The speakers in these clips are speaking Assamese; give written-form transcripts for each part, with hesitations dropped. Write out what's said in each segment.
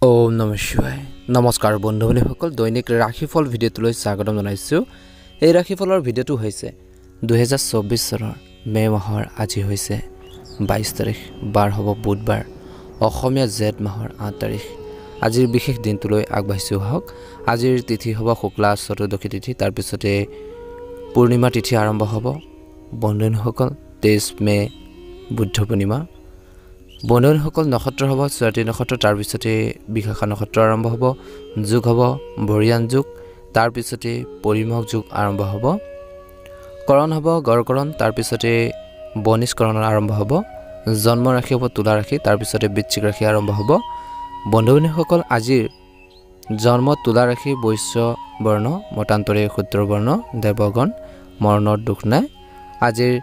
ওম নমঃ শিৱায় নমস্কাৰ বন্ধুসকল দৈনিক ৰাশিফল ভিডিঅ'টোলৈ স্বাগতম জনাইছোঁ। এই ৰাশিফলৰ ভিডিঅ'টো হৈছে 2024 চনৰ মে মাহৰ আজি হৈছে 22 তাৰিখ বাৰ হ'ব বুধবাৰ অসমীয়া জেঠ মাহৰ 8 তাৰিখ আজিৰ বিশেষ দিনটোলৈ আগবাঢ়িছোঁ হওক। আজিৰ তিথি হ'ব শুক্লা চতুৰ্দশী তিথি, তাৰ পিছতে পূৰ্ণিমা তিথি আৰম্ভ হ'ব। বন্ধুসকল 23 মে বুদ্ধ পূৰ্ণিমা। বন্ধুসকল নক্ষত্ৰ হ'ব স্বাতি নক্ষত্ৰ, তাৰ পিছতে বিশাখা নক্ষত্ৰ আৰম্ভ হ'ব, যোগ হ'ব বৰিয়ান যোগ, তাৰ পিছতে পৰিমক যোগ আৰম্ভ হ'ব, কৰণ হ'ব গড়কৰণ, তাৰ পিছতে বনিষ্কৰণ আৰম্ভ হ'ব, জন্ম ৰাশি হ'ব তুলা ৰাশি, তাৰ পিছতে বৃশ্চিক ৰাশি আৰম্ভ হ'ব। বন্ধুসকল আজিৰ জন্ম তুলা ৰাশি বৈশ্য বৰ্ণ, মতান্তৰে ক্ষুদ্ৰ বৰ্ণ, দেৱগণ মৰণৰ দুখ নাই। আজিৰ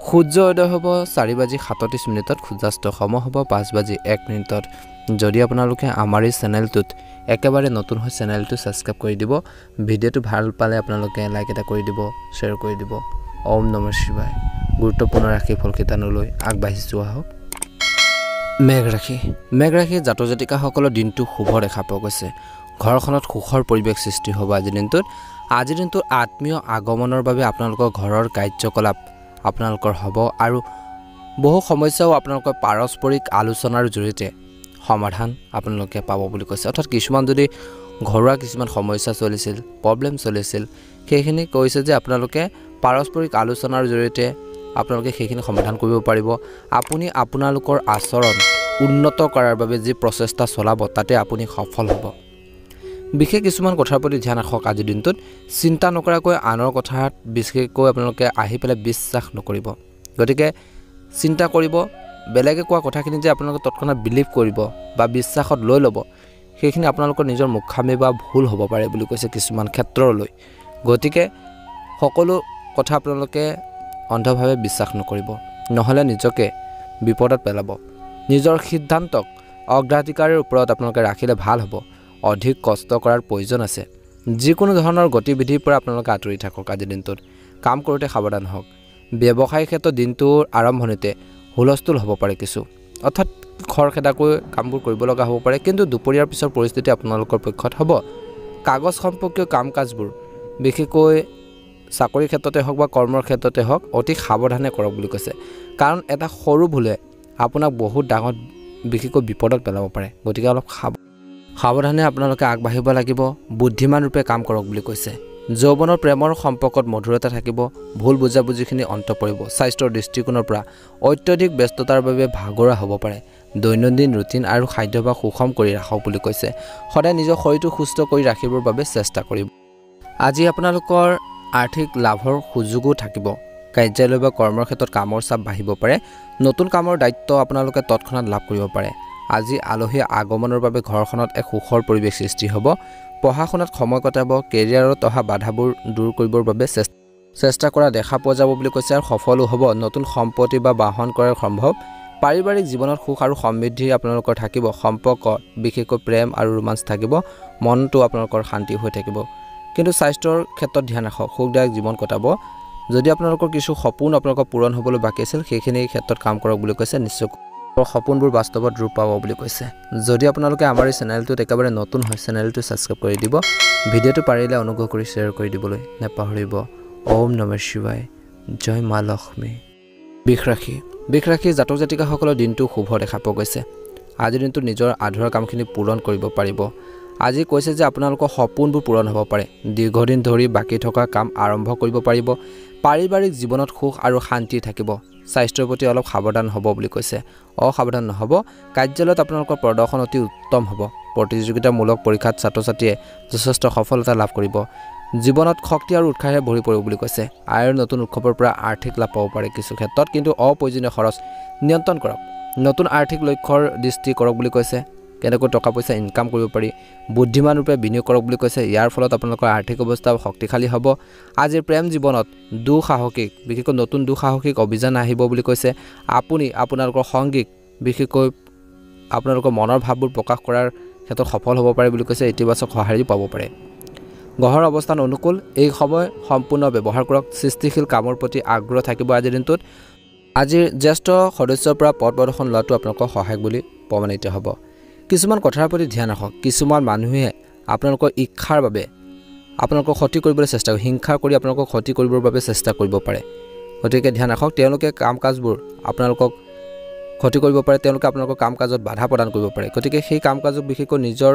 সূৰ্য উদয় হ'ব 4:37 সূৰ্যাস্ত সময় হ'ব 5:01। যদি আপোনালোকে আমাৰ এই চেনেলটোত একেবাৰে নতুন হয় চেনেলটো ছাবস্ক্ৰাইব কৰি দিব, ভিডিঅ'টো ভাল পালে আপোনালোকে লাইক এটা কৰি দিব, শ্বেয়াৰ কৰি দিব। ওম নমঃ শিৱায়। গুৰুত্বপূৰ্ণ ৰাশিফল কেইটালৈ আগবাঢ়িছোঁ আহক। মেঘ ৰাশি জাতক জাতিকাসকলৰ দিনটো শুভ দেখা পোৱা গৈছে। ঘৰখনত সুখৰ পৰিৱেশ সৃষ্টি হ'ব আজিৰ দিনটোত। আত্মীয় আগমনৰ বাবে আপোনালোকৰ ঘৰৰ কাৰ্যকলাপ আপোনালোকৰ হ'ব আৰু বহু সমস্যাও আপোনালোকৰ পাৰস্পৰিক আলোচনাৰ জৰিয়তে সমাধান আপোনালোকে পাব বুলি কৈছে। অৰ্থাৎ কিছুমান যদি ঘৰুৱা কিছুমান সমস্যা চলিছিল, প্ৰব্লেম চলিছিল, সেইখিনি কৈছে যে আপোনালোকে পাৰস্পৰিক আলোচনাৰ জৰিয়তে আপোনালোকে সেইখিনি সমাধান কৰিব পাৰিব। আপুনি আপোনালোকৰ আচৰণ উন্নত কৰাৰ বাবে যি প্ৰচেষ্টা চলাব তাতে আপুনি সফল হ'ব। বিশেষ কিছুমান কথাৰ প্ৰতি ধ্যান ৰাখক। আজিৰ দিনটোত চিন্তা নকৰাকৈ আনৰ কথাত বিশেষকৈ আপোনালোকে আহি পেলাই বিশ্বাস নকৰিব। গতিকে চিন্তা কৰিব, বেলেগে কোৱা কথাখিনি যে আপোনালোকে তৎক্ষণাত বিলিভ কৰিব বা বিশ্বাসত লৈ ল'ব, সেইখিনি আপোনালোকৰ নিজৰ মুখামী বা ভুল হ'ব পাৰে বুলি কৈছে কিছুমান ক্ষেত্ৰলৈ। গতিকে সকলো কথা আপোনালোকে অন্ধভাৱে বিশ্বাস নকৰিব, নহ'লে নিজকে বিপদত পেলাব। নিজৰ সিদ্ধান্তক অগ্ৰাধিকাৰৰ ওপৰত আপোনালোকে ৰাখিলে ভাল হ'ব। অধিক কষ্ট কৰাৰ প্ৰয়োজন আছে। যিকোনো ধৰণৰ গতিবিধিৰ পৰা আপোনালোকে আঁতৰি থাকক। আজিৰ দিনটোত কাম কৰোঁতে সাৱধান হওক। ব্যৱসায়িক ক্ষেত্ৰত দিনটোৰ আৰম্ভণিতে হুলস্থুল হ'ব পাৰে কিছু, অৰ্থাৎ খৰখেদাকৈ কামবোৰ কৰিব লগা হ'ব পাৰে, কিন্তু দুপৰীয়াৰ পিছৰ পৰিস্থিতি আপোনালোকৰ পক্ষত হ'ব। কাগজ সম্পৰ্কীয় কাম কাজবোৰ বিশেষকৈ চাকৰিৰ ক্ষেত্ৰতে হওক বা কৰ্মৰ ক্ষেত্ৰতে হওক অতি সাৱধানে কৰক বুলি কৈছে, কাৰণ এটা সৰু ভুলে আপোনাক বহুত ডাঙৰ বিশেষকৈ বিপদত পেলাব পাৰে। গতিকে অলপ সাৱধানে আপোনালোকে আগবাঢ়িব লাগিব। বুদ্ধিমান ৰূপে কাম কৰক বুলি কৈছে। যৌৱনৰ প্ৰেমৰ সম্পৰ্কত মধুৰতা থাকিব। ভুল বুজাবুজিখিনি অন্ত পৰিব। স্বাস্থ্যৰ দৃষ্টিকোণৰ পৰা অত্যধিক ব্যস্ততাৰ বাবে ভাগৰুৱা হ'ব পাৰে। দৈনন্দিন ৰুটিন আৰু খাদ্যাভ্যাস সুষম কৰি ৰাখক বুলি কৈছে। সদায় নিজৰ শৰীৰটো সুস্থ কৰি ৰাখিবৰ বাবে চেষ্টা কৰিব। আজি আপোনালোকৰ আৰ্থিক লাভৰ সুযোগো থাকিব। কাৰ্যালয় বা কৰ্মৰ ক্ষেত্ৰত কামৰ চাপ বাঢ়িব পাৰে। নতুন কামৰ দায়িত্ব আপোনালোকে তৎক্ষণাত লাভ কৰিব পাৰে। আজি আলহী আগমনৰ বাবে ঘৰখনত এক সুখৰ পৰিৱেশ সৃষ্টি হ'ব। পঢ়া শুনাত সময় কটাব। কেৰিয়াৰত অহা বাধাবোৰ দূৰ কৰিবৰ বাবে চেষ্টা কৰা দেখা পোৱা যাব বুলি কৈছে আৰু সফলো হ'ব। নতুন সম্পত্তি বা বাহন কৰাৰ সম্ভৱ। পাৰিবাৰিক জীৱনত সুখ আৰু সমৃদ্ধি আপোনালোকৰ থাকিব। সম্পৰ্ক বিশেষকৈ প্ৰেম আৰু ৰোমাঞ্চ থাকিব। মনটো আপোনালোকৰ শান্তি হৈ থাকিব। কিন্তু স্বাস্থ্যৰ ক্ষেত্ৰত ধ্যান ৰাখক। সুখদায়ক জীৱন কটাব। যদি আপোনালোকৰ কিছু সপোন আপোনালোকৰ পূৰণ হ'বলৈ বাকী আছিল, সেইখিনি ক্ষেত্ৰত কাম কৰক বুলি কৈছে। নিশ্চয় সপোনবোৰ বাস্তৱত ৰূপ পাব বুলি কৈছে। যদি আপোনালোকে আমাৰ এই চেনেলটোত একেবাৰে নতুন হয় চেনেলটো ছাবস্ক্ৰাইব কৰি দিব, ভিডিঅ'টো পাৰিলে অনুগ্ৰহ কৰি শ্বেয়াৰ কৰি দিবলৈ নাপাহৰিব। ওম নমঃ শিৱায়। জয় মা লক্ষ্মী। বৃষ ৰাশি জাতক জাতিকাসকলৰ দিনটো শুভ দেখা পোৱা গৈছে। আজিৰ দিনটোত নিজৰ আধৰুৱা কামখিনি পূৰণ কৰিব পাৰিব। আজি কৈছে যে আপোনালোকৰ সপোনবোৰ পূৰণ হ'ব পাৰে। দীৰ্ঘদিন ধৰি বাকী থকা কাম আৰম্ভ কৰিব পাৰিব। পাৰিবাৰিক জীৱনত সুখ আৰু শান্তি থাকিব। স্বাস্থ্যৰ প্ৰতি অলপ সাৱধান হ'ব বুলি কৈছে। অসাৱধান নহ'ব। কাৰ্যালয়ত আপোনালোকৰ প্ৰদৰ্শন অতি উত্তম হ'ব। প্ৰতিযোগিতামূলক পৰীক্ষাত ছাত্ৰ ছাত্ৰীয়ে যথেষ্ট সফলতা লাভ কৰিব। জীৱনত শক্তি আৰু উৎসাহে ভৰি পৰিব বুলি কৈছে। আয়ৰ নতুন উৎসৱৰ পৰা আৰ্থিক লাভ পাব পাৰে কিছু ক্ষেত্ৰত, কিন্তু অপ্ৰয়োজনীয় খৰচ নিয়ন্ত্ৰণ কৰক। নতুন আৰ্থিক লক্ষ্যৰ দৃষ্টি কৰক বুলি কৈছে। কেনেকৈ টকা পইচা ইনকাম কৰিব পাৰি বুদ্ধিমান ৰূপে বিনিয়োগ কৰক বুলি কৈছে। ইয়াৰ ফলত আপোনালোকৰ আৰ্থিক অৱস্থা শক্তিশালী হ'ব। আজিৰ প্ৰেম জীৱনত বিশেষকৈ নতুন দুঃসাহসিক অভিযান আহিব বুলি কৈছে। আপুনি আপোনালোকৰ সংগীক বিশেষকৈ আপোনালোকৰ মনৰ ভাৱবোৰ প্ৰকাশ কৰাৰ ক্ষেত্ৰত সফল হ'ব পাৰে বুলি কৈছে। ইতিবাচক সঁহাৰি পাব পাৰে। গ্ৰহৰ অৱস্থান অনুকূল। এই সময় সম্পূৰ্ণ ব্যৱহাৰ কৰক। সৃষ্টিশীল কামৰ প্ৰতি আগ্ৰহ থাকিব আজিৰ দিনটোত। আজিৰ জ্যেষ্ঠ সদস্যৰ পৰা পথ প্ৰদৰ্শন লোৱাটো আপোনালোকৰ সহায়ক বুলি প্ৰমাণিত হ'ব। কিছুমান কথাৰ প্ৰতি ধ্যান ৰাখক কিছুমান মানুহে আপোনালোকৰ ইচ্ছাৰ বাবে আপোনালোকক ক্ষতি কৰিবলৈ চেষ্টা কৰে হিংসা কৰি আপোনালোকক ক্ষতি কৰিবৰ বাবে চেষ্টা কৰিব পাৰে গতিকে ধ্যান ৰাখক তেওঁলোকে কাম কাজবোৰ আপোনালোকক ক্ষতি কৰিব পাৰে তেওঁলোকে আপোনালোকৰ কাম কাজত বাধা প্ৰদান কৰিব পাৰে গতিকে সেই কাম কাজক বিশেষকৈ নিজৰ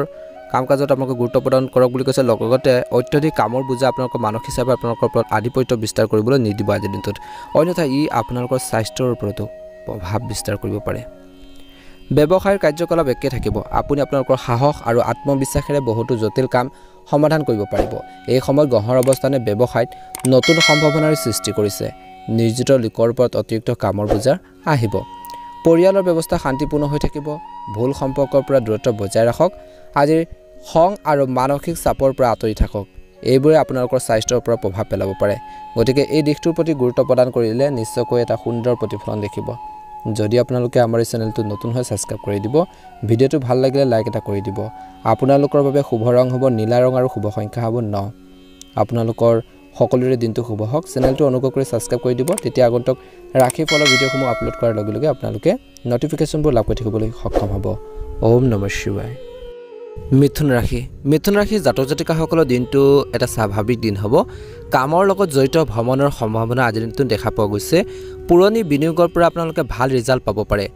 কাম কাজত আপোনালোকে গুৰুত্ব প্ৰদান কৰক বুলি কৈছে লগতে অত্যধিক কামৰ বোজা আপোনালোকৰ মানসিক হিচাপে আপোনালোকৰ ওপৰত আধিপত্য বিস্তাৰ কৰিবলৈ নিদিব আজিৰ দিনটোত অন্যথা ই আপোনালোকৰ স্বাস্থ্যৰ ওপৰতো প্ৰভাৱ বিস্তাৰ কৰিব পাৰে ব্যৱসায়ৰ কাৰ্যকলাপ একে থাকিব আপুনি আপোনালোকৰ সাহস আৰু আত্মবিশ্বাসেৰে বহুতো জটিল কাম সমাধান কৰিব পাৰিব এই সময়ত গ্ৰহৰ অৱস্থানে ব্যৱসায়ত নতুন সম্ভাৱনাৰ সৃষ্টি কৰিছে নিয়োজিত লোকৰ ওপৰত অতিৰিক্ত কামৰ বোজা আহিব পৰিয়ালৰ ব্যৱস্থা শান্তিপূৰ্ণ হৈ থাকিব ভুল সম্পৰ্কৰ পৰা দূৰত্ব বজাই ৰাখক আজিৰ খং আৰু মানসিক চাপৰ পৰা আঁতৰি থাকক এইবোৰে আপোনালোকৰ স্বাস্থ্যৰ ওপৰত প্ৰভাৱ পেলাব পাৰে গতিকে এই দিশটোৰ প্ৰতি গুৰুত্ব প্ৰদান কৰিলে নিশ্চয়কৈ এটা সুন্দৰ প্ৰতিফলন দেখিব যদি আপোনালোকে আমাৰ এই চেনেলটো নতুন হয় সাবস্ক্ৰাইব কৰি দিব ভিডিঅ'টো ভাল লাগিলে লাইক এটা কৰি দিব আপোনালোকৰ বাবে শুভ ৰং হ'ব নীলা ৰং আৰু শুভ সংখ্যা হ'ব 9 আপোনালোকৰ সকলোৰে দিনটো শুভ হওক চেনেলটো অনুগ্ৰহ কৰি সাবস্ক্ৰাইব কৰি দিব তেতিয়া আগন্তুক ৰাখি ফলৰ ভিডিঅ'সমূহ আপলোড কৰাৰ লগে লগে আপোনালোকে নটিফিকেশনবোৰ লাভ কৰি থাকিবলৈ সক্ষম হ'ব ওম নমঃ শিৱায় মিথুন ৰাশি জাতক জাতিকাসকলৰ দিনটো এটা স্বাভাৱিক দিন হ'ব কামৰ লগত জড়িত ভ্ৰমণৰ সম্ভাৱনা আজিৰ দিনটোত দেখা পোৱা গৈছে পুৰণি বিনিয়োগৰ পৰা আপোনালোকে ভাল ৰিজাল্ট পাব পাৰে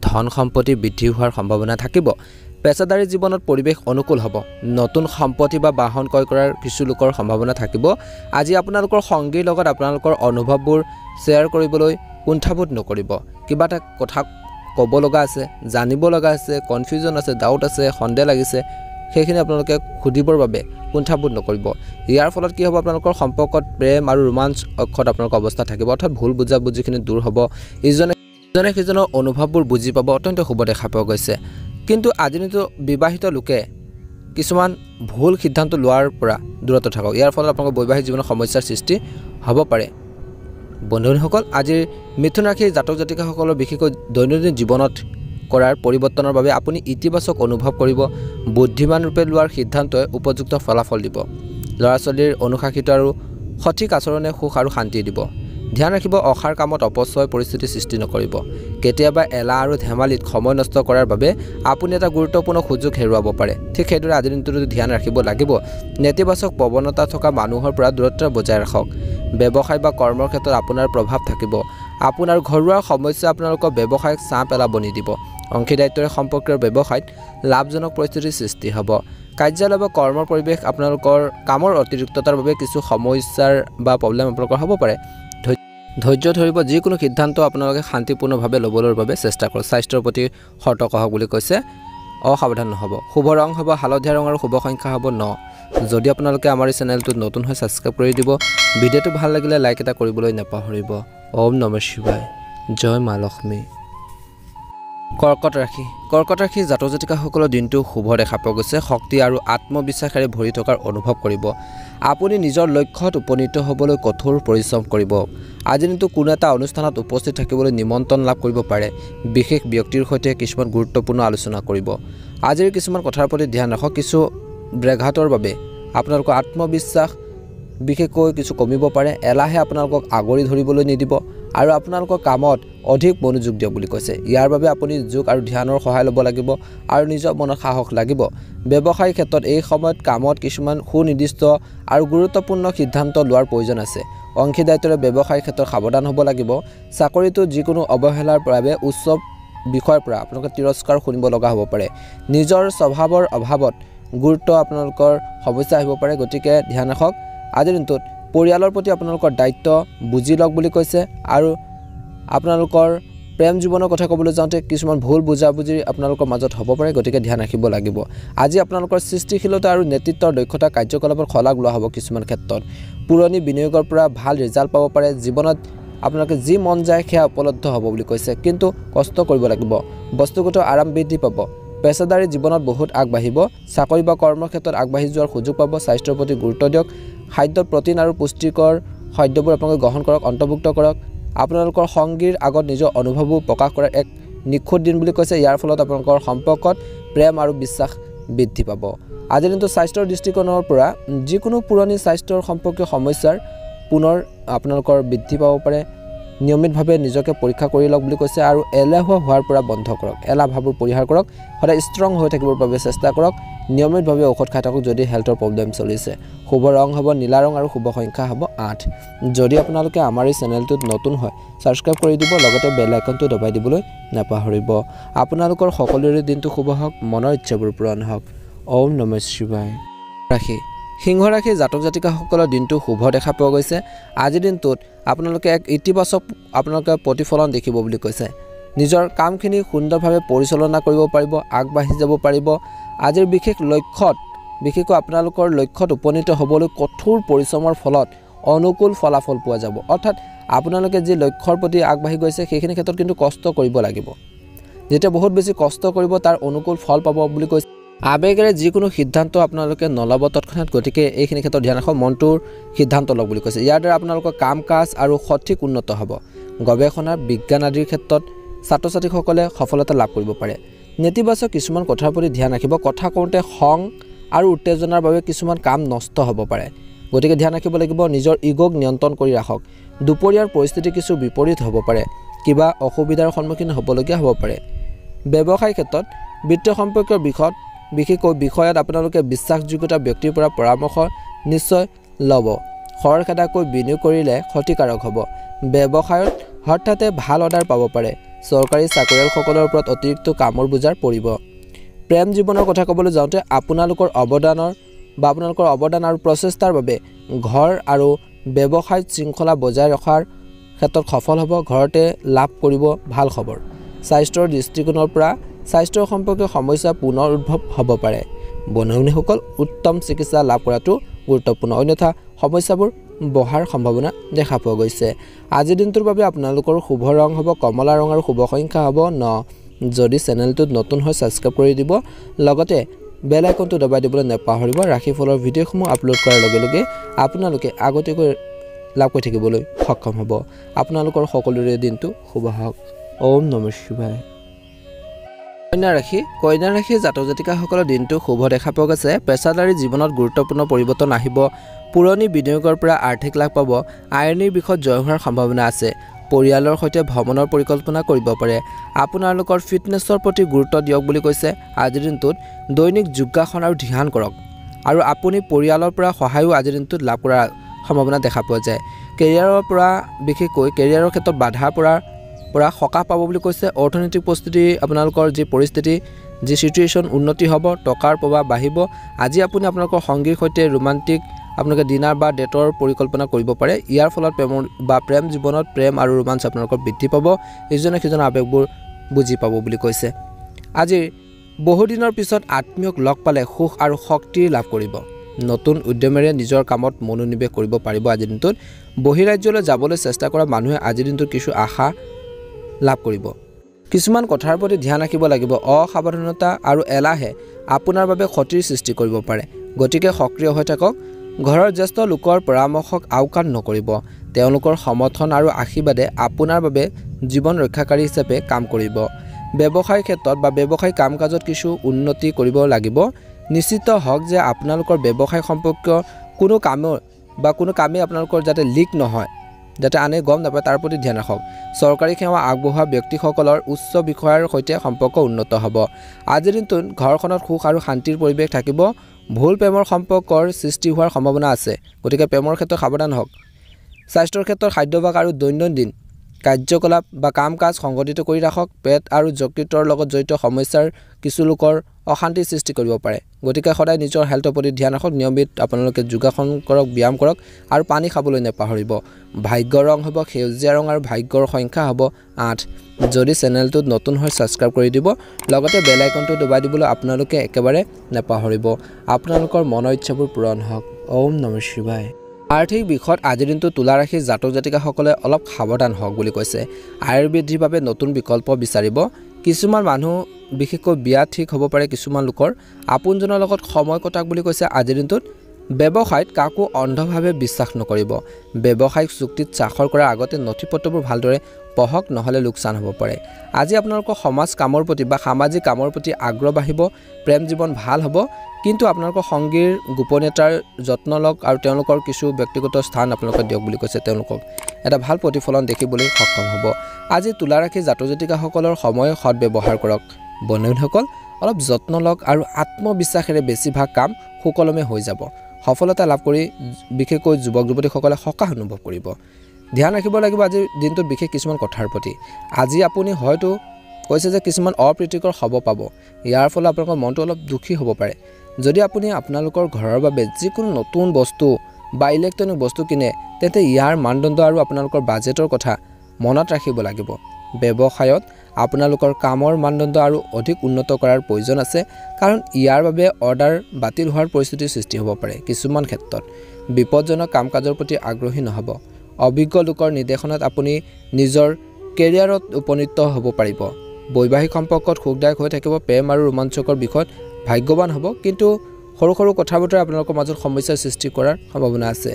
ধন সম্পত্তি বৃদ্ধি হোৱাৰ সম্ভাৱনা থাকিব পেছাদাৰী জীৱনত পৰিৱেশ অনুকূল হ'ব নতুন সম্পত্তি বা বাহন ক্ৰয় কৰাৰ কিছু লোকৰ সম্ভাৱনা থাকিব আজি আপোনালোকৰ সংগীৰ লগত আপোনালোকৰ অনুভৱবোৰ শ্বেয়াৰ কৰিবলৈ কুণ্ঠাবোধ নকৰিব কিবা এটা কথা ক'ব লগা আছে জানিব লগা আছে কনফিউজন আছে ডাউট আছে সন্দেহ লাগিছে সেইখিনি আপোনালোকে খুদিবৰ বাবে কুণ্ঠাবোধ নকৰিব ইয়াৰ ফলত কি হ'ব আপোনালোকৰ সম্পৰ্কত প্ৰেম আৰু ৰোমাঞ্চ অক্ষত আপোনালোকৰ অৱস্থা থাকিব অৰ্থাৎ ভুল বুজাবুজিখিনি দূৰ হ'ব ইজনে সিজনৰ অনুভৱবোৰ বুজি পাব অত্যন্ত শুভ দেখা পোৱা গৈছে কিন্তু আজিৰ দিনটো বিবাহিত লোকে কিছুমান ভুল সিদ্ধান্ত লোৱাৰ পৰা দূৰত থাকক ইয়াৰ ফলত আপোনালোকৰ বৈবাহিক জীৱনত সমস্যাৰ সৃষ্টি হ'ব পাৰে বন্ধুসকল আজিৰ মিথুন ৰাশিৰ জাতক জাতিকাসকলৰ বিশেষকৈ দৈনন্দিন জীৱনত কৰাৰ পৰিৱৰ্তনৰ বাবে আপুনি ইতিবাচক অনুভৱ কৰিব বুদ্ধিমান ৰূপে লোৱাৰ সিদ্ধান্তই উপযুক্ত ফলাফল দিব ল'ৰা ছোৱালীৰ অনুশাসিত আৰু সঠিক আচৰণে সুখ আৰু শান্তি দিব ধ্যান ৰাখিব অসাৰ কামত অপচয় পৰিস্থিতি সৃষ্টি নকৰিব কেতিয়াবা এলাহ আৰু ধেমালিত সময় নষ্ট কৰাৰ বাবে আপুনি এটা গুৰুত্বপূৰ্ণ সুযোগ হেৰুৱাব পাৰে ঠিক সেইদৰে আজিৰ দিনটোত ধ্যান ৰাখিব লাগিব নেতিবাচক প্ৰৱণতা থকা মানুহৰ পৰা দূৰত্ব বজাই ৰাখক ব্যৱসায় বা কৰ্মৰ ক্ষেত্ৰত আপোনাৰ প্ৰভাৱ থাকিব আপোনাৰ ঘৰুৱা সমস্যা আপোনালোকৰ ব্যৱসায়ক ছাঁ পেলাব নিদিব অংশীদাৰিত্বৰে সম্পৰ্কীয় ব্যৱসায়ত লাভজনক পৰিস্থিতিৰ সৃষ্টি হ'ব কাৰ্যালয় বা কৰ্মৰ পৰিৱেশ আপোনালোকৰ কামৰ অতিৰিক্ততাৰ বাবে কিছু সমস্যাৰ বা প্ৰব্লেম আপোনালোকৰ হ'ব পাৰে ধৈৰ্য ধৰিব যিকোনো সিদ্ধান্ত আপোনালোকে শান্তিপূৰ্ণভাৱে ল'বৰ বাবে চেষ্টা কৰক স্বাস্থ্যৰ প্ৰতি সতৰ্ক হওক বুলি কৈছে অসাৱধান নহ'ব শুভ ৰং হ'ব হালধীয়া ৰং আৰু শুভ সংখ্যা হ'ব 9 যদি আপোনালোকে আমাৰ এই চেনেলটোত নতুন হয় সাবস্ক্ৰাইব কৰি দিব ভিডিঅ'টো ভাল লাগিলে লাইক এটা কৰিবলৈ নাপাহৰিব ওম নমঃ শিৱায় জয় মা লক্ষ্মী কৰ্কট ৰাশি জাতক জাতিকাসকলৰ দিনটো শুভ দেখা পোৱা গৈছে শক্তি আৰু আত্মবিশ্বাসেৰে ভৰি থকাৰ অনুভৱ কৰিব আপুনি নিজৰ লক্ষ্যত উপনীত হ'বলৈ কঠোৰ পৰিশ্ৰম কৰিব আজিৰ দিনটো কোনো এটা অনুষ্ঠানত উপস্থিত থাকিবলৈ নিমন্ত্ৰণ লাভ কৰিব পাৰে বিশেষ ব্যক্তিৰ সৈতে কিছুমান গুৰুত্বপূৰ্ণ আলোচনা কৰিব আজিৰ কিছুমান কথাৰ প্ৰতি ধ্যান ৰাখক কিছু ব্যাঘাতৰ বাবে আপোনালোকৰ আত্মবিশ্বাস বিশেষকৈ কিছু কমিব পাৰে এলাহে আপোনালোকক আগৰি ধৰিবলৈ নিদিব আৰু আপোনালোকৰ কামত অধিক মনোযোগ দিয়ক বুলি কৈছে ইয়াৰ বাবে আপুনি যোগ আৰু ধ্যানৰ সহায় ল'ব লাগিব আৰু নিজৰ মনত সাহস লাগিব ব্যৱসায়িক ক্ষেত্ৰত এই সময়ত কামত কিছুমান সুনিৰ্দিষ্ট আৰু গুৰুত্বপূৰ্ণ সিদ্ধান্ত লোৱাৰ প্ৰয়োজন আছে অংশীদাৰিত্বৰে ব্যৱসায়িক ক্ষেত্ৰত সাৱধান হ'ব লাগিব চাকৰিটো যিকোনো অৱহেলাৰ বাবে উচ্চ বিষয়ৰ পৰা আপোনালোকে তিৰস্কাৰ শুনিব লগা হ'ব পাৰে নিজৰ স্বভাৱৰ অভাৱত গুৰুত্ব আপোনালোকৰ সমস্যা আহিব পাৰে গতিকে ধ্যান ৰাখক আজিৰ দিনটোত পৰিয়ালৰ প্ৰতি আপোনালোকৰ দায়িত্ব বুজি লওক বুলি কৈছে আৰু আপোনালোকৰ প্ৰেম জীৱনৰ কথা ক'বলৈ যাওঁতে কিছুমান ভুল বুজাবুজি আপোনালোকৰ মাজত হ'ব পাৰে গতিকে ধ্যান ৰাখিব লাগিব আজি আপোনালোকৰ সৃষ্টিশীলতা আৰু নেতৃত্বৰ দক্ষতা কাৰ্যকলাপৰ শলাগ লোৱা হ'ব কিছুমান ক্ষেত্ৰত পুৰণি বিনিয়োগৰ পৰা ভাল ৰিজাল্ট পাব পাৰে জীৱনত আপোনালোকে যি মন যায় সেয়া উপলব্ধ হ'ব বুলি কৈছে কিন্তু কষ্ট কৰিব লাগিব বস্তুগত আৰাম বৃদ্ধি পাব পেছাদাৰী জীৱনত বহুত আগবাঢ়িব চাকৰি বা কৰ্মৰ ক্ষেত্ৰত আগবাঢ়ি যোৱাৰ সুযোগ পাব স্বাস্থ্যৰ প্ৰতি গুৰুত্ব দিয়ক খাদ্যত প্ৰটিন আৰু পুষ্টিকৰ খাদ্যবোৰ আপোনালোকে গ্ৰহণ কৰক অন্তৰ্ভুক্ত কৰক আপোনালোকৰ সংগীৰ আগত নিজৰ অনুভৱবোৰ প্ৰকাশ কৰাৰ এক নিখুঁত দিন বুলি কৈছে ইয়াৰ ফলত আপোনালোকৰ সম্পৰ্কত প্ৰেম আৰু বিশ্বাস বৃদ্ধি পাব আজিৰ দিনটো স্বাস্থ্যৰ দৃষ্টিকোণৰ পৰা যিকোনো পুৰণি স্বাস্থ্যৰ সম্পৰ্কীয় সমস্যাৰ পুনৰ আপোনালোকৰ বৃদ্ধি পাব পাৰে নিয়মিতভাৱে নিজকে পৰীক্ষা কৰি লওক বুলি কৈছে আৰু এলেহুৱা হোৱাৰ পৰা বন্ধ কৰক এলাহ ভাৱবোৰ পৰিহাৰ কৰক সদায় ষ্ট্ৰং হৈ থাকিবৰ বাবে চেষ্টা কৰক নিয়মিতভাৱে ঔষধ খাই থাকক যদি হেল্থৰ প্ৰব্লেম চলিছে শুভ ৰং হ'ব নীলা ৰং আৰু শুভ সংখ্যা হ'ব 8 যদি আপোনালোকে আমাৰ এই চেনেলটোত নতুন হয় সাবস্ক্ৰাইব কৰি দিব লগতে বেল আইকনটো দবাই দিবলৈ নাপাহৰিব আপোনালোকৰ সকলোৰে দিনটো শুভ হওক মনৰ ইচ্ছাবোৰ পূৰণ হওক ওম নমঃ শিৱায় ৰাশি সিংহ ৰাশি জাতক জাতিকাসকলৰ দিনটো শুভ দেখা পোৱা গৈছে আজিৰ দিনটোত আপোনালোকে এক ইতিবাচক আপোনালোকে প্ৰতিফলন দেখিব বুলি কৈছে নিজৰ কামখিনি সুন্দৰভাৱে পৰিচালনা কৰিব পাৰিব আগবাঢ়ি যাব পাৰিব আজিৰ বিশেষকৈ আপোনালোকৰ লক্ষ্যত উপনীত হ'বলৈ কঠোৰ পৰিশ্ৰমৰ ফলত অনুকূল ফলাফল পোৱা যাব অৰ্থাৎ আপোনালোকে যি লক্ষ্যৰ প্ৰতি আগবাঢ়ি গৈছে সেইখিনি ক্ষেত্ৰত কিন্তু কষ্ট কৰিব লাগিব যেতিয়া বহুত বেছি কষ্ট কৰিব তাৰ অনুকূল ফল পাব বুলি কৈছে আবেগেৰে যিকোনো সিদ্ধান্ত আপোনালোকে নল'ব তৎক্ষণাৎ গতিকে এইখিনি ক্ষেত্ৰত ধ্যান ৰাখক মনটোৰ সিদ্ধান্ত লওক বুলি কৈছে ইয়াৰ দ্বাৰা আপোনালোকৰ কাম কাজ আৰু সঠিক উন্নত হ'ব গৱেষণা বিজ্ঞান আদিৰ ক্ষেত্ৰত ছাত্ৰ ছাত্ৰীসকলে সফলতা লাভ কৰিব পাৰে নেতিবাচক কিছুমান কথাৰ প্ৰতি ধ্যান ৰাখিব কথা কওঁতে খং আৰু উত্তেজনাৰ বাবে কিছুমান কাম নষ্ট হ'ব পাৰে গতিকে ধ্যান ৰাখিব লাগিব নিজৰ ইগোক নিয়ন্ত্ৰণ কৰি ৰাখক দুপৰীয়াৰ পৰিস্থিতি কিছু বিপৰীত হ'ব পাৰে কিবা অসুবিধাৰ সন্মুখীন হ'বলগীয়া হ'ব পাৰে ব্যৱসায় ক্ষেত্ৰত বিত্তীয় সম্পৰ্কীয় বিশেষকৈ বিষয়ত আপোনালোকে বিশ্বাসযোগ্যতা ব্যক্তিৰ পৰা পৰামৰ্শ নিশ্চয় ল'ব খৰখেদাকৈ বিনিয়োগ কৰিলে ক্ষতিকাৰক হ'ব ব্যৱসায়ত হঠাতে ভাল অৰ্ডাৰ পাব পাৰে চৰকাৰী চাকৰিয়ালসকলৰ ওপৰত অতিৰিক্ত কামৰ বোজাৰ পৰিব প্ৰেম জীৱনৰ কথা ক'বলৈ যাওঁতে আপোনালোকৰ অৱদান আৰু প্ৰচেষ্টাৰ বাবে ঘৰ আৰু ব্যৱসায়ত শৃংখলা বজাই ৰখাৰ ক্ষেত্ৰত সফল হ'ব ঘৰতে লাভ কৰিব ভাল খবৰ স্বাস্থ্যৰ দৃষ্টিকোণৰ পৰা স্বাস্থ্য সম্পৰ্কীয় সমস্যা পুনৰ উদ্ভৱ হ'ব পাৰে বন্ধুসকল উত্তম চিকিৎসা লাভ কৰাটো গুৰুত্বপূৰ্ণ অন্যথা সমস্যাবোৰ বহাৰ সম্ভাৱনা দেখা পোৱা গৈছে আজিৰ দিনটোৰ বাবে আপোনালোকৰ শুভ ৰং হ'ব কমলা ৰং আৰু শুভ সংখ্যা হ'ব 9 যদি চেনেলটোত নতুন হয় সাবস্ক্ৰাইব কৰি দিব লগতে বেল আইকনটো দবাই দিবলৈ নাপাহৰিব ৰাশিফলৰ ভিডিঅ'সমূহ আপলোড কৰাৰ লগে লগে আপোনালোকে আগতীয়াকৈ লাভ কৰি থাকিবলৈ সক্ষম হ'ব আপোনালোকৰ সকলোৰে দিনটো শুভ হওক ওম নমঃ শিৱায় কন্যা ৰাশি জাতক জাতিকাসকলৰ দিনটো শুভ দেখা পোৱা গৈছে পেছাদাৰী জীৱনত গুৰুত্বপূৰ্ণ পৰিৱৰ্তন আহিব পুৰণি বিনিয়োগৰ পৰা আৰ্থিক লাভ পাব আইনী বিষয়ত জয় হোৱাৰ সম্ভাৱনা আছে পৰিয়ালৰ সৈতে ভ্ৰমণৰ পৰিকল্পনা কৰিব পাৰে আপোনালোকৰ ফিটনেছৰ প্ৰতি গুৰুত্ব দিয়ক বুলি কৈছে আজিৰ দিনটোত দৈনিক যোগাসন আৰু ধ্যান কৰক আৰু আপুনি পৰিয়ালৰ পৰা সহায়ো আজিৰ দিনটোত লাভ কৰাৰ সম্ভাৱনা দেখা পোৱা যায় কেৰিয়াৰৰ পৰা বিশেষকৈ কেৰিয়াৰৰ ক্ষেত্ৰত বাধাৰ পৰা সকাহ পাব বুলি কৈছে অৰ্থনৈতিক পৰিস্থিতি আপোনালোকৰ যি পৰিস্থিতি যি সিচুৱেশ্যন উন্নতি হ'ব টকাৰ প্ৰৱাহ বাঢ়িব আজি আপুনি আপোনালোকৰ সংগীৰ সৈতে ৰোমান্টিক আপোনালোকে ডিনাৰ বা ডেটৰ পৰিকল্পনা কৰিব পাৰে ইয়াৰ ফলত প্ৰেম জীৱনত প্ৰেম আৰু ৰোমাঞ্চ আপোনালোকৰ বৃদ্ধি পাব ইজনে সিজনৰ আৱেগবোৰ বুজি পাব বুলি কৈছে আজি বহুদিনৰ পিছত আত্মীয়ক লগ পালে সুখ আৰু শক্তি লাভ কৰিব নতুন উদ্যমেৰে নিজৰ কামত মনোনিৱেশ কৰিব পাৰিব আজিৰ দিনটোত বহিৰাজ্যলৈ যাবলৈ চেষ্টা কৰা মানুহে আজিৰ দিনটোত কিছু আশা লাভ কৰিব কিছুমান কথাৰ প্ৰতি ধ্যান ৰাখিব লাগিব অসাৱধানতা আৰু এলাহে আপোনাৰ বাবে ক্ষতিৰ সৃষ্টি কৰিব পাৰে গতিকে সক্ৰিয় হৈ থাকক ঘৰৰ জ্যেষ্ঠ লোকৰ পৰামৰ্শক আওকাণ নকৰিব তেওঁলোকৰ সমৰ্থন আৰু আশীৰ্বাদে আপোনাৰ বাবে জীৱন ৰক্ষাকাৰী হিচাপে কাম কৰিব ব্যৱসায় ক্ষেত্ৰত বা ব্যৱসায়িক কাম-কাজত কিছু উন্নতি কৰিব লাগিব নিশ্চিত হওক যে আপোনালোকৰ ব্যৱসায় সম্পৰ্কীয় কোনো কামেই আপোনালোকৰ যাতে লিক নহয় যাতে আনে গম নাপায় তাৰ প্ৰতি ধ্যান ৰাখক চৰকাৰী সেৱা আগবঢ়োৱা ব্যক্তিসকলৰ উচ্চ বিষয়াৰ সৈতে সম্পৰ্ক উন্নত হ'ব আজিৰ দিনটোত ঘৰখনত সুখ আৰু শান্তিৰ পৰিৱেশ থাকিব ভুল প্ৰেমৰ সম্পৰ্কৰ সৃষ্টি হোৱাৰ সম্ভাৱনা আছে গতিকে প্ৰেমৰ ক্ষেত্ৰত সাৱধান হওক স্বাস্থ্যৰ ক্ষেত্ৰত খাদ্যাভ্যাস আৰু দৈনন্দিন কাৰ্যকলাপ বা কাম কাজ সংগঠিত কৰি ৰাখক পেট আৰু যকৃতৰ লগত জড়িত সমস্যাৰ কিছু লোকৰ অশান্তি সৃষ্টি কৰিব পাৰে গতিকে সদায় নিজৰ হেল্থৰ প্ৰতি ধ্যান ৰাখক নিয়মিত আপোনালোকে যোগাসন কৰক ব্যায়াম কৰক আৰু পানী খাবলৈ নাপাহৰিব ভাগ্যৰ ৰং হ'ব সেউজীয়া ৰং আৰু ভাগ্যৰ সংখ্যা হ'ব 8 যদি চেনেলটোত নতুন হয় সাবস্ক্ৰাইব কৰি দিব লগতে বেল আইকনটো দবাই দিবলৈ আপোনালোকে একেবাৰে নাপাহৰিব আপোনালোকৰ মনৰ ইচ্ছাবোৰ পূৰণ হওক ওম নমঃ শিৱায় আৰ্থিক বিষয়ত আজিৰ দিনটো তুলা ৰাশি জাতক জাতিকাসকলে অলপ সাৱধান হওক বুলি কৈছে আয়ৰ বৃদ্ধিৰ বাবে নতুন বিকল্প বিচাৰিব কিছুমান মানুহ বিশেষকৈ বিয়া ঠিক হ'ব পাৰে কিছুমান লোকৰ আপোনজনৰ লগত সময় কটাক বুলি কৈছে আজিৰ দিনটোত ব্যৱসায়ত কাকো অন্ধভাৱে বিশ্বাস নকৰিব ব্যৱসায়িক চুক্তিত স্বাক্ষৰ কৰাৰ আগতে নথিপত্ৰবোৰ ভালদৰে পঢ়ক নহলে লোকচান হ'ব পাৰে আজি আপোনালোকৰ সমাজ কামৰ প্ৰতি বা সামাজিক কামৰ প্ৰতি আগ্ৰহ বাঢ়িব প্ৰেম জীৱন ভাল হ'ব কিন্তু আপোনালোকৰ সংগীৰ গোপনীয়তাৰ যত্ন লওক আৰু তেওঁলোকৰ কিছু ব্যক্তিগত স্থান আপোনালোকে দিয়ক বুলি কৈছে তেওঁলোকক এটা ভাল প্ৰতিফলন দেখিবলৈ সক্ষম হ'ব আজি তুলা ৰাশি জাতক জাতিকাসকলৰ সময় সৎ ব্যৱহাৰ কৰক বন্ধুসকল অলপ যত্ন লওক আৰু আত্মবিশ্বাসেৰে বেছিভাগ কাম সুকলমে হৈ যাব সফলতা লাভ কৰি বিশেষকৈ যুৱক যুৱতীসকলে সকাহ অনুভৱ কৰিব ধ্যান ৰাখিব লাগিব আজিৰ দিনটোত বিশেষ কিছুমান কথাৰ প্ৰতি আজি আপুনি হয়তো কৈছে যে কিছুমান অপ্ৰীতিকৰ খবৰ পাব ইয়াৰ ফলত আপোনালোকৰ মনটো অলপ দুখী হ'ব পাৰে যদি আপুনি আপোনালোকৰ ঘৰৰ বাবে যিকোনো নতুন বস্তু বা ইলেক্ট্ৰনিক বস্তু কিনে তেন্তে ইয়াৰ মানদণ্ড আৰু আপোনালোকৰ বাজেটৰ কথা মনত ৰাখিব লাগিব ব্যৱসায়ত আপোনালোকৰ কামৰ মানদণ্ড আৰু অধিক উন্নত কৰাৰ প্ৰয়োজন আছে কাৰণ ইয়াৰ বাবে অৰ্ডাৰ বাতিল হোৱাৰ পৰিস্থিতিৰ সৃষ্টি হ'ব পাৰে কিছুমান ক্ষেত্ৰত বিপদজনক কাম-কাজৰ প্ৰতি আগ্ৰহী নহ'ব অভিজ্ঞ লোকৰ নিৰ্দেশনাত আপুনি নিজৰ কেৰিয়াৰত উপনীত হ'ব পাৰিব বৈবাহিক সম্পৰ্কত সুখদায়ক হৈ থাকিব প্ৰেম আৰু ৰোমাঞ্চকৰ বিষয়ত ভাগ্যৱান হ'ব কিন্তু সৰু সৰু কথা-বতৰা আপোনালোকৰ মাজত সমস্যাৰ সৃষ্টি কৰাৰ সম্ভাৱনা আছে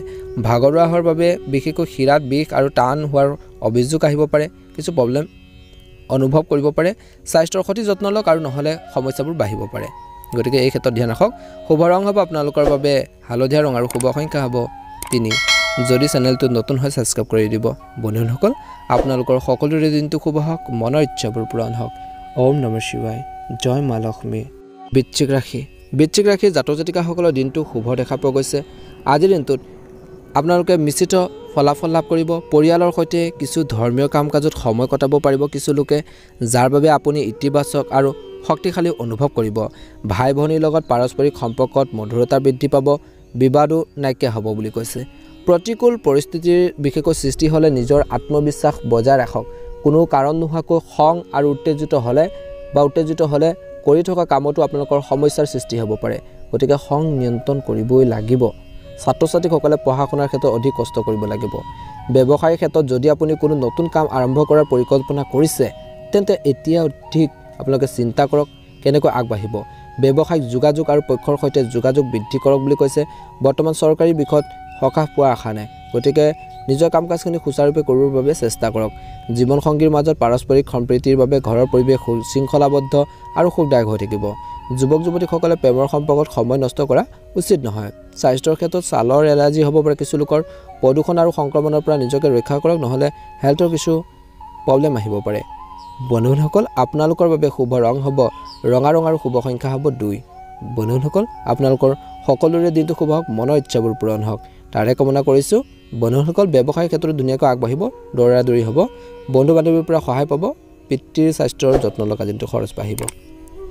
ভাগৰুৱা হোৱাৰ বাবে বিশেষকৈ শিৰাত বিষ আৰু টান হোৱাৰ অভিযোগ আহিব পাৰে কিছু প্ৰব্লেম অনুভৱ কৰিব পাৰে স্বাস্থ্যৰ সঠিক যত্ন লওক আৰু নহলে সমস্যাবোৰ বাঢ়িব পাৰে গতিকে এই ক্ষেত্ৰত ধ্যান ৰাখক শুভ ৰং হ'ব আপোনালোকৰ বাবে হালধীয়া ৰং আৰু শুভ সংখ্যা হ'ব 3 যদি চেনেলটো নতুন হয় সাবস্ক্ৰাইব কৰি দিব বন্ধুসকল আপোনালোকৰ সকলোৰে দিনটো শুভ হওক মনৰ ইচ্ছাবোৰ পূৰণ হওক ওম নমঃ শিৱায় জয় মা লক্ষ্মী বৃশ্চিক ৰাশি জাতক জাতিকাসকলৰ দিনটো শুভ দেখা পোৱা গৈছে আজিৰ দিনটোত আপোনালোকে মিশ্ৰিত ফলাফল লাভ কৰিব পৰিয়ালৰ সৈতে কিছু ধৰ্মীয় কাম-কাজত সময় কটাব পাৰিব কিছু লোকে যাৰ বাবে আপুনি ইতিবাচক আৰু শক্তিশালী অনুভৱ কৰিব ভাই ভনীৰ লগত পাৰস্পৰিক সম্পৰ্কত মধুৰতা বৃদ্ধি পাব বিবাদো নাইকিয়া হ'ব বুলি কৈছে প্ৰতিকূল পৰিস্থিতিৰ বিশেষকৈ সৃষ্টি হ'লে নিজৰ আত্মবিশ্বাস বজাই ৰাখক কোনো কাৰণ নোহোৱাকৈ খং আৰু উত্তেজিত হ'লে কৰি থকা কামতো আপোনালোকৰ সমস্যাৰ সৃষ্টি হ'ব পাৰে গতিকে খং নিয়ন্ত্ৰণ কৰিবই লাগিব ছাত্ৰ-ছাত্ৰীসকলে পঢ়া শুনাৰ ক্ষেত্ৰত অধিক কষ্ট কৰিব লাগিব ব্যৱসায়িক ক্ষেত্ৰত যদি আপুনি কোনো নতুন কাম আৰম্ভ কৰাৰ পৰিকল্পনা কৰিছে তেন্তে এতিয়া অধিক আপোনালোকে চিন্তা কৰক কেনেকৈ আগবাঢ়িব ব্যৱসায়িক যোগাযোগ আৰু পক্ষৰ সৈতে যোগাযোগ বৃদ্ধি কৰক বুলি কৈছে বৰ্তমান চৰকাৰী বিষয়ত সকাহ পোৱা আশা নাই গতিকে নিজৰ কাম-কাজখিনি সুচাৰুৰূপে কৰিবৰ বাবে চেষ্টা কৰক জীৱন সংগীৰ মাজত পাৰস্পৰিক সম্প্ৰীতিৰ বাবে ঘৰৰ পৰিৱেশ শৃংখলাবদ্ধ আৰু সুখদায়ক হৈ থাকিব যুৱক যুৱতীসকলে প্ৰেমৰ সম্পৰ্কত সময় নষ্ট কৰা উচিত নহয় স্বাস্থ্যৰ ক্ষেত্ৰত ছালৰ এলাৰ্জি হ'ব পাৰে কিছু লোকৰ প্ৰদূষণ আৰু সংক্ৰমণৰ পৰা নিজকে ৰক্ষা কৰক নহলে হেল্থৰ কিছু প্ৰব্লেম আহিব পাৰে বন্ধুসকল আপোনালোকৰ বাবে শুভ ৰং হ'ব ৰঙা ৰং আৰু শুভ সংখ্যা হ'ব 2 বন্ধুসকল আপোনালোকৰ সকলোৰে দিনটো শুভ হওক মনৰ ইচ্ছাবোৰ পূৰণ হওক তাৰে কামনা কৰিছো বন্ধুসকল ব্যৱসায়িক ক্ষেত্ৰত ধুনীয়াকৈ আগবাঢ়িব দৌৰা-দৌৰি হ'ব বন্ধু বান্ধৱীৰ পৰা সহায় পাব পিতৃৰ স্বাস্থ্যৰ যত্ন লওক দিনটো খৰচ বাঢ়িব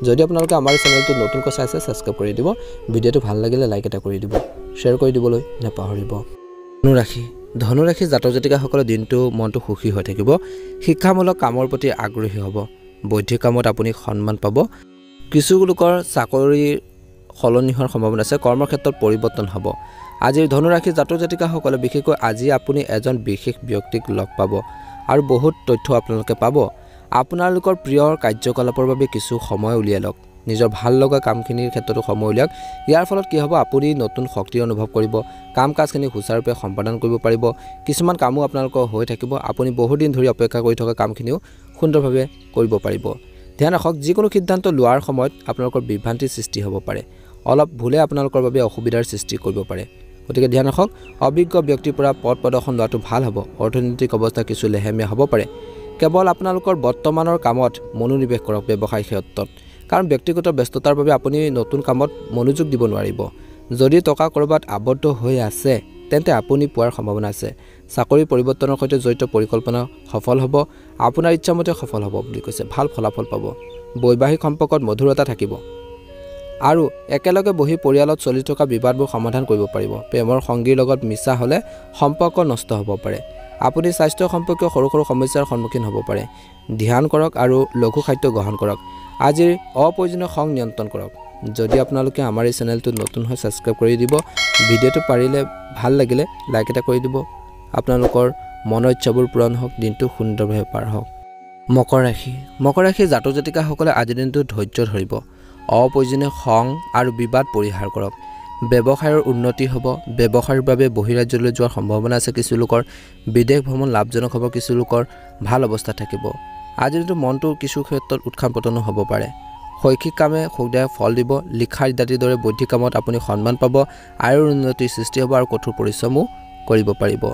যদি আপোনালোকে আমাৰ চেনেলটো নতুনকৈ চাইছে সাবস্ক্ৰাইব কৰি দিব ভিডিঅ'টো ভাল লাগিলে লাইক এটা কৰি দিব শ্বেয়াৰ কৰি দিবলৈ নাপাহৰিব ধনুৰাশি জাতক জাতিকাসকলৰ দিনটো মনটো সুখী হৈ থাকিব শিক্ষামূলক কামৰ প্ৰতি আগ্ৰহী হ'ব বৌদ্ধিক কামত আপুনি সন্মান পাব কিছু লোকৰ চাকৰিৰ সলনি হোৱাৰ সম্ভাৱনা আছে কৰ্মৰ ক্ষেত্ৰত পৰিৱৰ্তন হ'ব আজিৰ ধনুৰাশি জাতক জাতিকাসকলে বিশেষকৈ আজি আপুনি এজন বিশেষ ব্যক্তিক লগ পাব আৰু বহুত তথ্য আপোনালোকে পাব আপোনালোকৰ প্ৰিয় কাৰ্যকলাপৰ বাবে কিছু সময় উলিয়াই লওক নিজৰ ভাল লগা কামখিনিৰ ক্ষেত্ৰতো সময় উলিয়াওক ইয়াৰ ফলত কি হ'ব আপুনি নতুন শক্তি অনুভৱ কৰিব কাম-কাজখিনি সুচাৰুৰূপে সম্পাদন কৰিব পাৰিব কিছুমান কামো আপোনালোকৰ হৈ থাকিব আপুনি বহু দিন ধৰি অপেক্ষা কৰি থকা কামখিনিও সুন্দৰভাৱে কৰিব পাৰিব ধ্যান ৰাখক যিকোনো সিদ্ধান্ত লোৱাৰ সময়ত আপোনালোকৰ বিভ্ৰান্তিৰ সৃষ্টি হ'ব পাৰে অলপ ভুলে আপোনালোকৰ বাবে অসুবিধাৰ সৃষ্টি কৰিব পাৰে গতিকে ধ্যান ৰাখক অভিজ্ঞ ব্যক্তিৰ পৰা পথ প্ৰদৰ্শন লোৱাটো ভাল হ'ব অৰ্থনৈতিক অৱস্থা কিছু লেহেমীয়া হ'ব পাৰে কেৱল আপোনালোকৰ বৰ্তমানৰ কামত মনোনিৱেশ কৰক ব্যৱসায়িক ক্ষেত্ৰত কাৰণ ব্যক্তিগত ব্যস্ততাৰ বাবে আপুনি নতুন কামত মনোযোগ দিব নোৱাৰিব যদি টকা কৰবাত আবদ্ধ হৈ আছে তেন্তে আপুনি পোৱাৰ সম্ভাৱনা আছে চাকৰি পৰিৱৰ্তনৰ সৈতে জড়িত পৰিকল্পনা সফল হ'ব আপোনাৰ ইচ্ছামতে সফল হ'ব বুলি কৈছে ভাল ফলাফল পাব বৈবাহিক সম্পৰ্কত মধুৰতা থাকিব আৰু একেলগে বহি পৰিয়ালত চলি থকা বিবাদবোৰ সমাধান কৰিব পাৰিব প্ৰেমৰ সংগীৰ লগত মিছা হ'লে সম্পৰ্ক নষ্ট হ'ব পাৰে আপুনি স্বাস্থ্য সম্পৰ্কীয় সৰু সৰু সমস্যাৰ সন্মুখীন হ'ব পাৰে ধ্যান কৰক আৰু লঘু খাদ্য গ্ৰহণ কৰক আজিৰ অপ্ৰয়োজনীয় খং নিয়ন্ত্ৰণ কৰক যদি আপোনালোকে আমাৰ এই চেনেলটো নতুন হয় সাবস্ক্ৰাইব কৰি দিব ভিডিঅ'টো পাৰিলে ভাল লাগিলে লাইক এটা কৰি দিব আপোনালোকৰ মনৰ ইচ্ছাবোৰ পূৰণ হওক দিনটো সুন্দৰভাৱে পাৰ হওক মকৰ ৰাশি জাতক জাতিকাসকলে আজিৰ দিনটো ধৈৰ্য ধৰিব অপ্ৰয়োজনীয় খং আৰু বিবাদ পৰিহাৰ কৰক ব্যৱসায়ৰ উন্নতি হ'ব ব্যৱসায়ৰ বাবে বহিৰাজ্যলৈ যোৱাৰ সম্ভাৱনা আছে কিছু লোকৰ বিদেশ ভ্ৰমণ লাভজনক হ'ব কিছু লোকৰ ভাল অৱস্থা থাকিব আজিৰ দিনটো মনটো কিছু ক্ষেত্ৰত উৎখান পতনো হ'ব পাৰে শৈক্ষিক কামে সুখদায়ক ফল দিব লিখা ইত্যাদিৰ দৰে বৌদ্ধিক কামত আপুনি সন্মান পাব আয়ৰ উন্নতিৰ সৃষ্টি হ'ব আৰু কঠোৰ পৰিশ্ৰমো কৰিব পাৰিব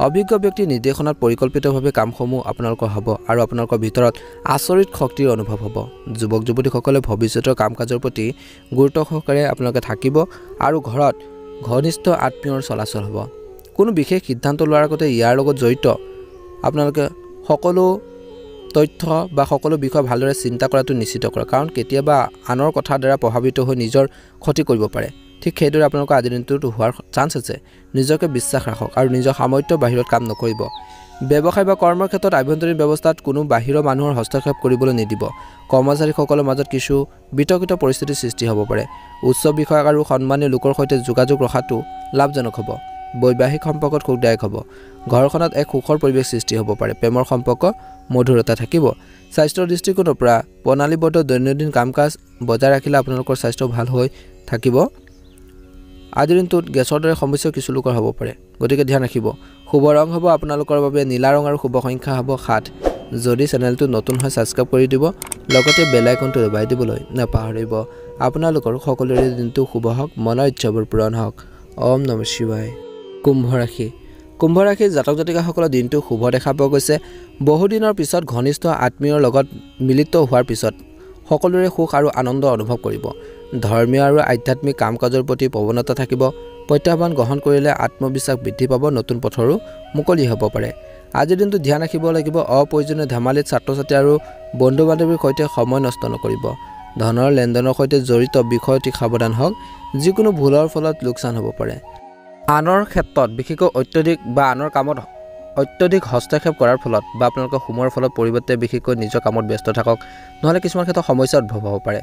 অভিজ্ঞ ব্যক্তিৰ নিৰ্দেশনাত পৰিকল্পিতভাৱে কামসমূহ আপোনালোকৰ হ'ব আৰু আপোনালোকৰ ভিতৰত আচৰিত শক্তিৰ অনুভৱ হ'ব যুৱক যুৱতীসকলে ভৱিষ্যতৰ কাম-কাজৰ প্ৰতি গুৰুত্ব সহকাৰে আপোনালোকে থাকিব আৰু ঘৰত ঘনিষ্ঠ আত্মীয়ৰ চলাচল হ'ব কোনো বিশেষ সিদ্ধান্ত লোৱাৰ আগতে ইয়াৰ লগত জড়িত আপোনালোকে সকলো তথ্য বা সকলো বিষয় ভালদৰে চিন্তা কৰাটো নিশ্চিত কৰক কাৰণ কেতিয়াবা আনৰ কথাৰ দ্বাৰা প্ৰভাৱিত হৈ নিজৰ ক্ষতি কৰিব পাৰে ঠিক সেইদৰে আপোনালোকৰ আজিৰ দিনটোত হোৱাৰ চান্স আছে নিজকে বিশ্বাস ৰাখক আৰু নিজৰ সামৰ্থ্যৰ বাহিৰত কাম নকৰিব ব্যৱসায় বা কৰ্মৰ ক্ষেত্ৰত আভ্যন্তৰীণ ব্যৱস্থাত কোনো বাহিৰৰ মানুহৰ হস্তক্ষেপ কৰিবলৈ নিদিব কৰ্মচাৰীসকলৰ মাজত কিছু বিতৰ্কিত পৰিস্থিতিৰ সৃষ্টি হ'ব পাৰে উচ্চ বিষয়া আৰু সন্মানীয় লোকৰ সৈতে যোগাযোগ ৰখাটো লাভজনক হ'ব বৈবাহিক সম্পৰ্কত সুখদায়ক হ'ব ঘৰখনত এক সুখৰ পৰিৱেশ সৃষ্টি হ'ব পাৰে প্ৰেমৰ সম্পৰ্ক মধুৰতা থাকিব স্বাস্থ্যৰ দৃষ্টিকোণৰ পৰা প্ৰণালীবদ্ধ দৈনন্দিন কাম-কাজ বজাই ৰাখিলে আপোনালোকৰ স্বাস্থ্য ভাল হৈ থাকিব আজিৰ দিনটোত গেছৰ দৰে সমস্যা কিছু লোকৰ হ'ব পাৰে গতিকে ধ্যান ৰাখিব শুভ ৰং হ'ব আপোনালোকৰ বাবে নীলা ৰং আৰু শুভ সংখ্যা হ'ব 7 যদি চেনেলটো নতুন হয় সাবস্ক্ৰাইব কৰি দিব লগতে বেল আইকনটো দবাই দিবলৈ নাপাহৰিব আপোনালোকৰ সকলোৰে দিনটো শুভ হওক মনৰ ইচ্ছাবোৰ পূৰণ হওক ওম নমঃ শিৱায় কুম্ভ ৰাশি জাতক জাতিকাসকলৰ দিনটো শুভ দেখা পোৱা গৈছে বহুদিনৰ পিছত ঘনিষ্ঠ আত্মীয়ৰ লগত মিলিত হোৱাৰ পিছত সকলোৰে সুখ আৰু আনন্দ অনুভৱ কৰিব ধৰ্মীয় আৰু আধ্যাত্মিক কাম-কাজৰ প্ৰতি প্ৰৱণতা থাকিব প্ৰত্যাহ্বান গ্ৰহণ কৰিলে আত্মবিশ্বাস বৃদ্ধি পাব নতুন পথৰো মুকলি হ'ব পাৰে আজিৰ দিনটো ধ্যান ৰাখিব লাগিব অপ্ৰয়োজনীয় ধেমালিত ছাত্ৰ-ছাত্ৰী আৰু বন্ধু-বান্ধৱীৰ সৈতে সময় নষ্ট নকৰিব ধনৰ লেনদেনৰ সৈতে জড়িত বিষয়টি সাৱধান হওক যিকোনো ভুলৰ ফলত লোকচান হ'ব পাৰে আনৰ ক্ষেত্ৰত বিশেষকৈ আনৰ কামত অত্যধিক হস্তক্ষেপ কৰাৰ ফলত বা আপোনালোকৰ সময়ৰ ফলত পৰিৱৰ্তে বিশেষকৈ নিজৰ কামত ব্যস্ত থাকক নহলে কিছুমান ক্ষেত্ৰত সমস্যা উদ্ভৱ হ'ব পাৰে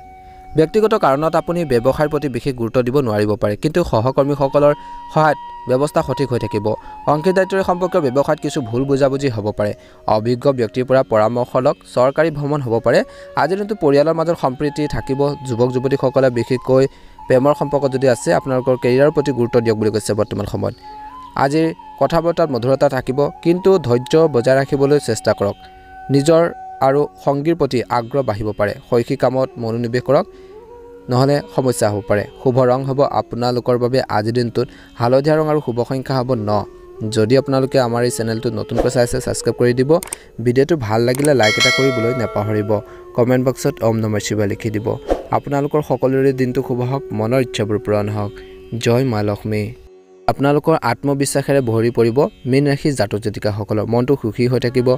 ব্যক্তিগত কাৰণত আপুনি ব্যৱসায়ৰ প্ৰতি বিশেষ গুৰুত্ব দিব নোৱাৰিব পাৰে কিন্তু সহকৰ্মীসকলৰ সহায়ত ব্যৱস্থা সঠিক হৈ থাকিব অংশীদাৰিত্বৰ সম্পৰ্কীয় ব্যৱসায়ত কিছু ভুল বুজাবুজি হ'ব পাৰে অভিজ্ঞ ব্যক্তিৰ পৰা পৰামৰ্শ লওক চৰকাৰী ভ্ৰমণ হ'ব পাৰে আজিৰ দিনটো পৰিয়ালৰ মাজত সম্প্ৰীতি থাকিব যুৱক যুৱতীসকলে বিশেষকৈ প্ৰেমৰ সম্পৰ্ক যদি আছে আপোনালোকৰ কেৰিয়াৰৰ প্ৰতি গুৰুত্ব দিয়ক বুলি কৈছে বৰ্তমান সময়ত আজিৰ কথা বতৰাত মধুৰতা থাকিব কিন্তু ধৈৰ্য বজাই ৰাখিবলৈ চেষ্টা কৰক নিজৰ আৰু সংগীৰ প্ৰতি আগ্ৰহ বাঢ়িব পাৰে শৈক্ষিক কামত মনোনিৱেশ কৰক নহলে সমস্যা হ'ব পাৰে শুভ ৰং হ'ব আপোনালোকৰ বাবে আজিৰ দিনটোত হালধীয়া ৰং আৰু শুভ সংখ্যা হ'ব 9 যদি আপোনালোকে আমাৰ এই চেনেলটো নতুনকৈ চাইছে সাবস্ক্ৰাইব কৰি দিব ভিডিঅ'টো ভাল লাগিলে লাইক এটা কৰিবলৈ নাপাহৰিব কমেন্ট বক্সত ওম নমঃ শিৱায় লিখি দিব আপোনালোকৰ সকলোৰে দিনটো শুভ হওক মনৰ ইচ্ছাবোৰ পূৰণ হওক জয় মা লক্ষ্মী আপোনালোকৰ আত্মবিশ্বাসেৰে ভৰি পৰিব মীন ৰাশি জাতক জাতিকাসকলৰ মনটো সুখী হৈ থাকিব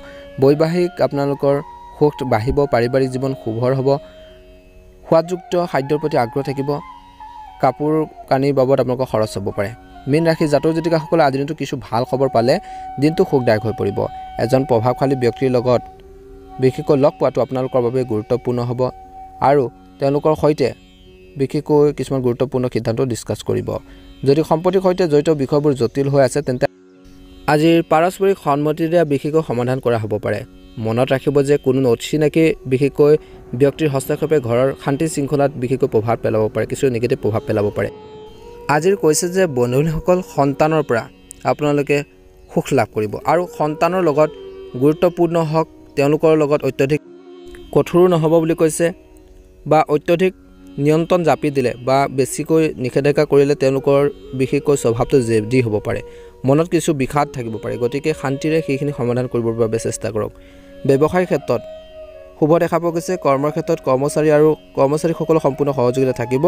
বৈবাহিক আপোনালোকৰ সুখ বাঢ়িব পাৰিবাৰিক জীৱন শুভৰ হ'ব সোৱাদযুক্ত খাদ্যৰ প্ৰতি আগ্ৰহ থাকিব কাপোৰ কানি বাবদ আপোনালোকৰ খৰচ হ'ব পাৰে মীন ৰাশি জাতক জাতিকাসকলে আজিৰ দিনটো কিছু ভাল খবৰ পালে দিনটো সুখদায়ক হৈ পৰিব এজন প্ৰভাৱশালী ব্যক্তিৰ লগত বিশেষকৈ লগ পোৱাটো আপোনালোকৰ বাবে গুৰুত্বপূৰ্ণ হ'ব আৰু তেওঁলোকৰ সৈতে বিশেষকৈ কিছুমান গুৰুত্বপূৰ্ণ সিদ্ধান্ত ডিসকাস কৰিব যদি সম্পত্তিৰ সৈতে জড়িত বিষয়বোৰ জটিল হৈ আছে তেন্তে আজিৰ পাৰস্পৰিক সন্মতিৰে বিশেষকৈ সমাধান কৰা হ'ব পাৰে মনত ৰাখিব যে কোনো অচিনাকি বিশেষকৈ ব্যক্তিৰ হস্তক্ষেপে ঘৰৰ শান্তি শৃংখলাত বিশেষকৈ প্ৰভাৱ পেলাব পাৰে কিছু নিগেটিভ প্ৰভাৱ পেলাব পাৰে আজিৰ কৈছে যে বন্ধুসকল সন্তানৰ পৰা আপোনালোকে সুখ লাভ কৰিব আৰু সন্তানৰ লগত গুৰুত্বপূৰ্ণ হওক তেওঁলোকৰ লগত অত্যধিক কঠোৰ নহব বুলি কৈছে বা অত্যধিক নিয়ন্ত্ৰণ জাপি দিলে বা বেছিকৈ নিষেধাজ্ঞা কৰিলে তেওঁলোকৰ বিশেষকৈ স্বভাৱটো জেদি হ'ব পাৰে মনত কিছু বিষাদ থাকিব পাৰে গতিকে শান্তিৰে সেইখিনি সমাধান কৰিবৰ বাবে চেষ্টা কৰক ব্যৱসায়িক ক্ষেত্ৰত শুভ দেখা পোৱা গৈছে কৰ্মৰ ক্ষেত্ৰত কৰ্মচাৰীসকলৰ সম্পূৰ্ণ সহযোগিতা থাকিব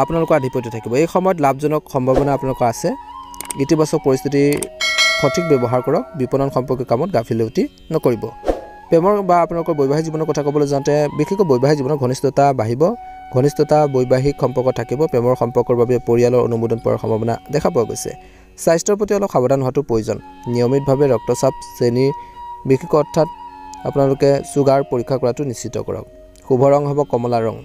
আপোনালোকৰ আধিপত্য থাকিব এই সময়ত লাভজনক সম্ভাৱনা আপোনালোকৰ আছে ইতিবাচক পৰিস্থিতি সঠিক ব্যৱহাৰ কৰক বিপণন সম্পৰ্কীয় কামত গাফিলতি নকৰিব প্ৰেমৰ বা আপোনালোকৰ বৈবাহিক জীৱনৰ কথা ক'বলৈ যাওঁতে বিশেষকৈ বৈবাহিক জীৱনৰ ঘনিষ্ঠতা বাঢ়িব ঘনিষ্ঠতা বৈবাহিক সম্পৰ্ক থাকিব প্ৰেমৰ সম্পৰ্কৰ বাবে পৰিয়ালৰ অনুমোদন পোৱাৰ সম্ভাৱনা দেখা পোৱা গৈছে স্বাস্থ্যৰ প্ৰতি অলপ সাৱধান হোৱাটো প্ৰয়োজন নিয়মিতভাৱে ৰক্তচাপ শ্ৰেণী বিশেষ অৰ্থাৎ আপোনালোকে সুগাৰ পৰীক্ষা কৰাটো নিশ্চিত কৰক শুভ ৰং হ'ব কমলা ৰং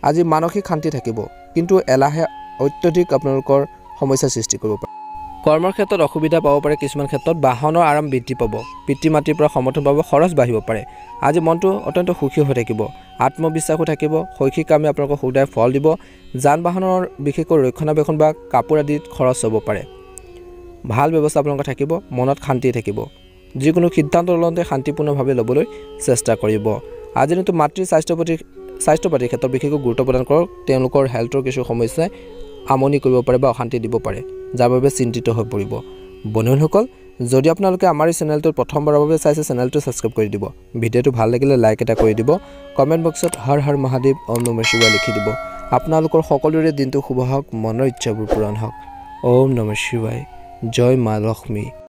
আজি মানসিক শান্তি থাকিব কিন্তু এলাহে অত্যধিক আপোনালোকৰ সমস্যা সৃষ্টি কৰিব পাৰে কৰ্মৰ ক্ষেত্ৰত অসুবিধা পাব পাৰে, কিছুমান ক্ষেত্ৰত বাহনৰ আৰাম বৃদ্ধি পাব, পিতৃ মাতৃৰ পৰা সমৰ্থন পাব, খৰচ বাঢ়িব পাৰে। আজি মনটো অত্যন্ত সুখী হৈ থাকিব, আত্মবিশ্বাসো থাকিব, শৈক্ষিক কামে আপোনালোকক সুদায় ফল দিব। যান বাহনৰ বিশেষকৈ ৰক্ষণাবেক্ষণ বা কাপোৰ আদিত খৰচ হ'ব পাৰে। ভাল ব্যৱস্থা আপোনালোকৰ থাকিব, মনত শান্তি থাকিব। যিকোনো সিদ্ধান্ত লওঁতে শান্তিপূৰ্ণভাৱে ল'বলৈ চেষ্টা কৰিব। আজি দিনটো মাতৃৰ স্বাস্থ্য পাতিৰ ক্ষেত্ৰত বিশেষকৈ গুৰুত্ব প্ৰদান কৰক। তেওঁলোকৰ হেল্থৰ কিছু সমস্যাই আমনি কৰিব পাৰে বা অশান্তি দিব পাৰে, যাৰ বাবে চিন্তিত হৈ পৰিব। বন্ধুসকল, যদি আপোনালোকে আমাৰ এই চেনেলটোত প্ৰথমবাৰৰ বাবে চাইছে, চেনেলটো ছাবস্ক্ৰাইব কৰি দিব। ভিডিঅ'টো ভাল লাগিলে লাইক এটা কৰি দিব। কমেণ্ট বক্সত হৰ হৰ মহাদেৱ ওম নমঃ শিৱায় লিখি দিব। আপোনালোকৰ সকলোৰে দিনটো শুভ হওক, মনৰ ইচ্ছাবোৰ পূৰণ হওক। ওম নমঃ শিৱায়। জয় মা লক্ষ্মী।